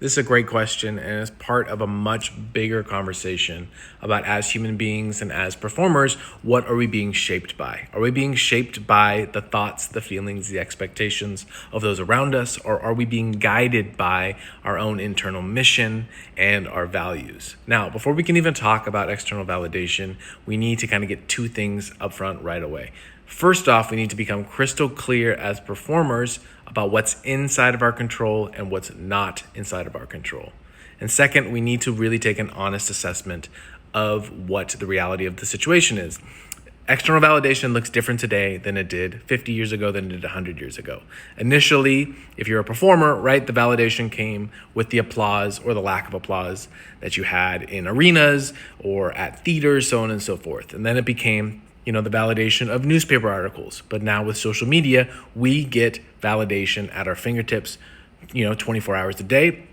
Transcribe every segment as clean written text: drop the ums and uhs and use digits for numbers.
This is a great question, and it's part of a much bigger conversation about, as human beings and as performers, what are we being shaped by? Are we being shaped by the thoughts, the feelings, the expectations of those around us, or are we being guided by our own internal mission and our values? Now, before we can even talk about external validation, we need to kind of get two things up front right away. First off, we need to become crystal clear as performers about what's inside of our control and what's not inside of our control. And second, we need to really take an honest assessment of what the reality of the situation is. External validation looks different today than it did 50 years ago, than it did 100 years ago. Initially, if you're a performer, right, the validation came with the applause or the lack of applause that you had in arenas or at theaters, so on and so forth. And then it became the validation of newspaper articles. But now with social media, we get validation at our fingertips, 24 hours a day.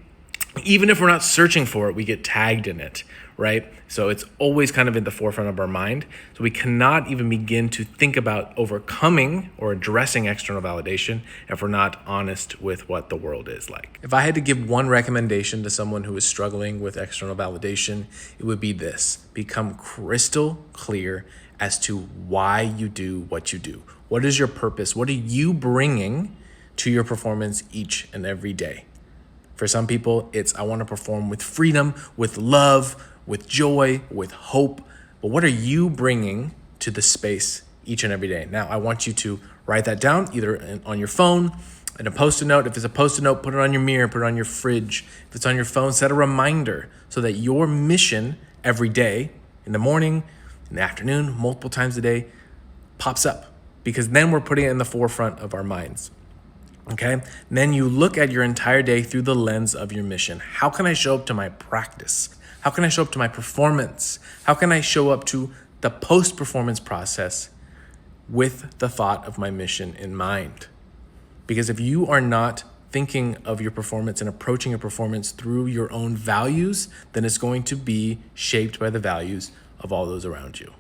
Even if we're not searching for it, we get tagged in it, right? So it's always kind of in the forefront of our mind. So we cannot even begin to think about overcoming or addressing external validation if we're not honest with what the world is like. If I had to give one recommendation to someone who is struggling with external validation, it would be this: become crystal clear as to why you do what you do. What is your purpose? What are you bringing to your performance each and every day? For some people, it's I want to perform with freedom, with love, with joy, with hope. But what are you bringing to the space each and every day? Now, I want you to write that down either on your phone, in a Post-it note. If it's a Post-it note, put it on your mirror, put it on your fridge. If it's on your phone, set a reminder so that your mission every day, in the morning, in the afternoon, multiple times a day, pops up, because then we're putting it in the forefront of our minds. Okay? And then you look at your entire day through the lens of your mission. How can I show up to my practice? How can I show up to my performance? How can I show up to the post-performance process with the thought of my mission in mind? Because if you are not thinking of your performance and approaching your performance through your own values, then it's going to be shaped by the values of all those around you.